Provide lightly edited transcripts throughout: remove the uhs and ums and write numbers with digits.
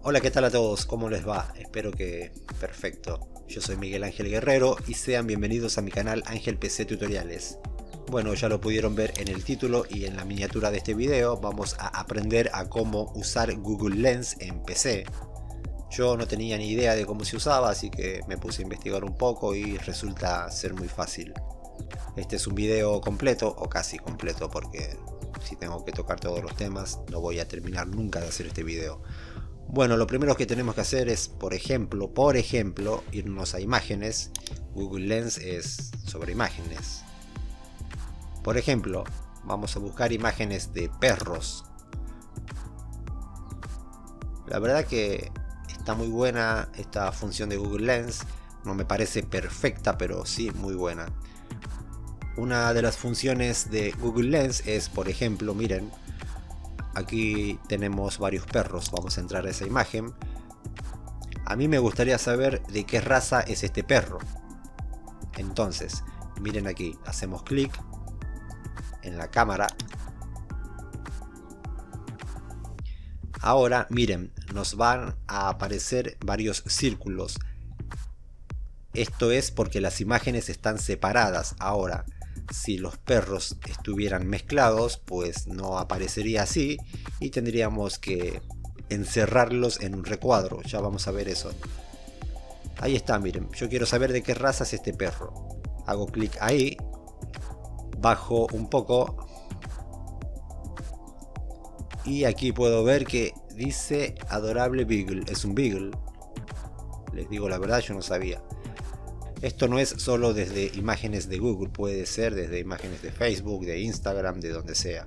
Hola, ¿qué tal a todos? ¿Cómo les va? Espero que perfecto. Yo soy Miguel Ángel Guerrero y sean bienvenidos a mi canal Ángel PC Tutoriales. Bueno, ya lo pudieron ver en el título y en la miniatura de este video. Vamos a aprender a cómo usar Google Lens en PC. Yo no tenía ni idea de cómo se usaba, así que me puse a investigar un poco y resulta ser muy fácil. Este es un video completo, o casi completo, porque si tengo que tocar todos los temas no voy a terminar nunca de hacer este video. Bueno, lo primero que tenemos que hacer es, por ejemplo, irnos a imágenes. Google Lens es sobre imágenes. Por ejemplo, vamos a buscar imágenes de perros. La verdad que está muy buena esta función de Google Lens. No me parece perfecta, pero sí muy buena. Una de las funciones de Google Lens es, por ejemplo, miren, aquí tenemos varios perros. Vamos a entrar a esa imagen. A mí me gustaría saber de qué raza es este perro. Entonces, miren aquí, hacemos clic en la cámara. Ahora, miren, nos van a aparecer varios círculos. Esto es porque las imágenes están separadas. Ahora, si los perros estuvieran mezclados, pues no aparecería así y tendríamos que encerrarlos en un recuadro. Ya vamos a ver eso. Ahí está, miren, yo quiero saber de qué raza es este perro. Hago clic ahí, bajo un poco y aquí puedo ver que dice adorable Beagle. Es un Beagle. Les digo la verdad, yo no sabía. Esto no es solo desde imágenes de Google, puede ser desde imágenes de Facebook, de Instagram, de donde sea.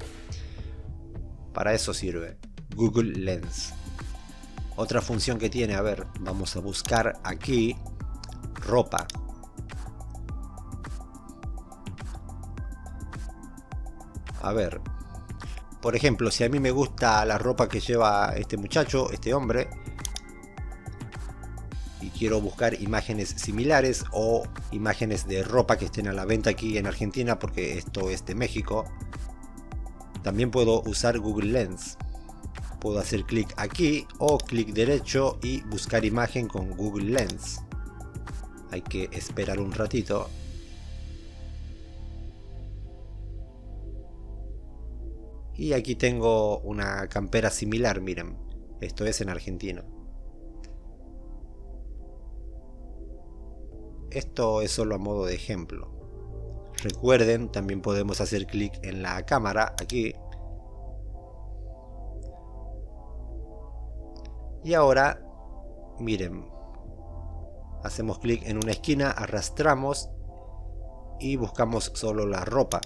Para eso sirve Google Lens. Otra función que tiene, a ver, vamos a buscar aquí ropa. A ver, por ejemplo, si a mí me gusta la ropa que lleva este muchacho, este hombre, y quiero buscar imágenes similares o imágenes de ropa que estén a la venta aquí en Argentina, porque esto es de México, también puedo usar Google Lens. Puedo hacer clic aquí o clic derecho y buscar imagen con Google Lens. Hay que esperar un ratito. Y aquí tengo una campera similar, miren. Esto es en argentino. Esto es solo a modo de ejemplo. Recuerden, también podemos hacer clic en la cámara aquí. Y ahora, miren, hacemos clic en una esquina, arrastramos y buscamos solo la ropa.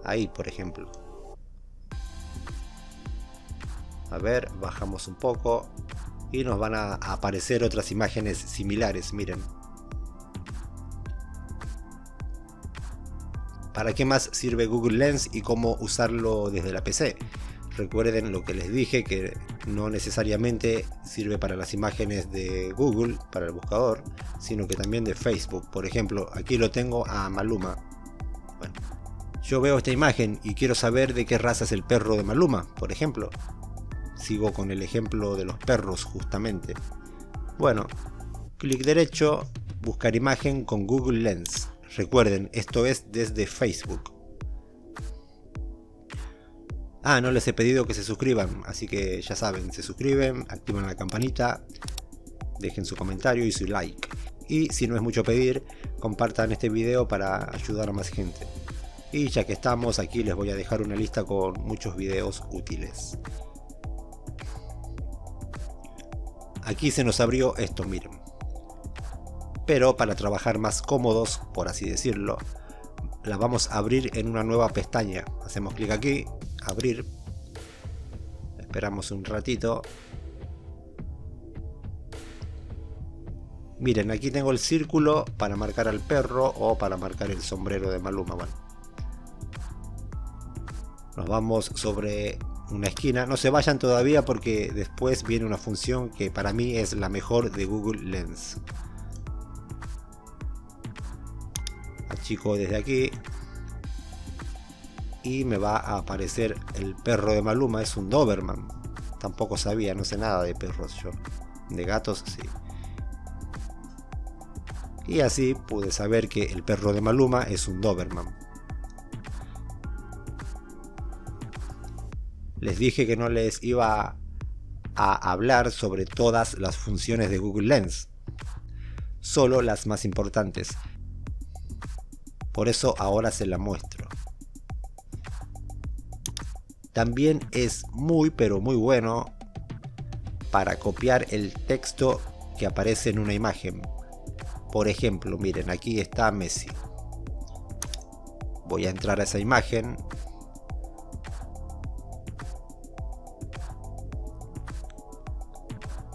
Ahí, por ejemplo. A ver, bajamos un poco y nos van a aparecer otras imágenes similares, miren. ¿Para qué más sirve Google Lens y cómo usarlo desde la PC? Recuerden lo que les dije, que no necesariamente sirve para las imágenes de Google, para el buscador, sino que también de Facebook. Por ejemplo, aquí lo tengo a Maluma. Bueno, yo veo esta imagen y quiero saber de qué raza es el perro de Maluma, por ejemplo. Sigo con el ejemplo de los perros justamente. Bueno, clic derecho, buscar imagen con Google Lens. Recuerden, esto es desde Facebook. No les he pedido que se suscriban, así que ya saben, se suscriben, activan la campanita, dejen su comentario y su like. Y si no es mucho pedir, compartan este video para ayudar a más gente. Y ya que estamos aquí, les voy a dejar una lista con muchos videos útiles. Aquí se nos abrió esto, miren. Pero para trabajar más cómodos, por así decirlo, la vamos a abrir en una nueva pestaña. Hacemos clic aquí, abrir. Esperamos un ratito. Miren, aquí tengo el círculo para marcar al perro o para marcar el sombrero de Maluma. Bueno. Nos vamos sobre una esquina. No se vayan todavía porque después viene una función que para mí es la mejor de Google Lens. Achico desde aquí y me va a aparecer el perro de Maluma. Es un Doberman. Tampoco sabía, no sé nada de perros yo. De gatos sí. Y así pude saber que el perro de Maluma es un Doberman. Les dije que no les iba a hablar sobre todas las funciones de Google Lens, solo las más importantes. Por eso ahora se la muestro. También es muy pero muy bueno para copiar el texto que aparece en una imagen. Por ejemplo, miren, aquí está Messi. Voy a entrar a esa imagen.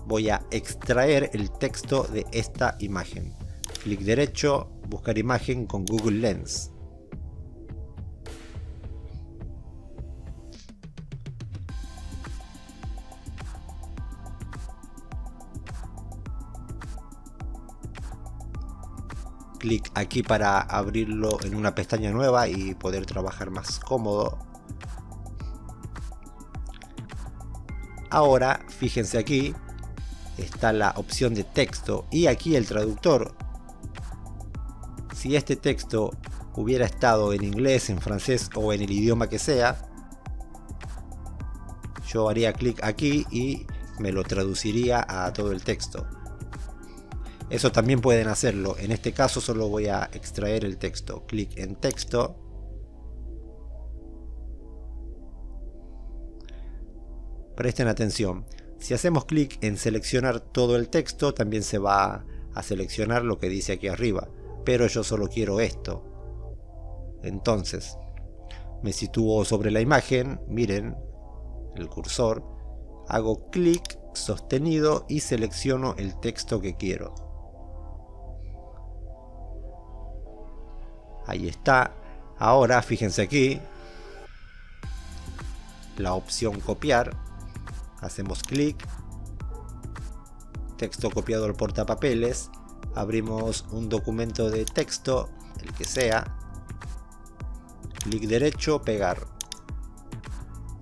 Voy a extraer el texto de esta imagen. Clic derecho, buscar imagen con Google Lens. Clic aquí para abrirlo en una pestaña nueva y poder trabajar más cómodo. Ahora, fíjense aquí, está la opción de texto y aquí el traductor. Si este texto hubiera estado en inglés, en francés o en el idioma que sea, yo haría clic aquí y me lo traduciría a todo el texto. Eso también pueden hacerlo. En este caso solo voy a extraer el texto. Clic en texto. Presten atención. Si hacemos clic en seleccionar todo el texto, también se va a seleccionar lo que dice aquí arriba. Pero yo solo quiero esto. Entonces, me sitúo sobre la imagen. Miren, el cursor. Hago clic sostenido y selecciono el texto que quiero. Ahí está. Ahora fíjense aquí la opción copiar. Hacemos clic, texto copiado al portapapeles, abrimos un documento de texto, el que sea, clic derecho, pegar.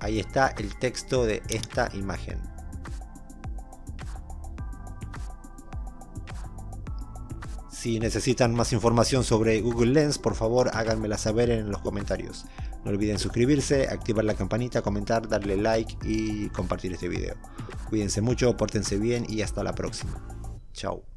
Ahí está el texto de esta imagen. Si necesitan más información sobre Google Lens, por favor háganmela saber en los comentarios. No olviden suscribirse, activar la campanita, comentar, darle like y compartir este video. Cuídense mucho, pórtense bien y hasta la próxima. Chao.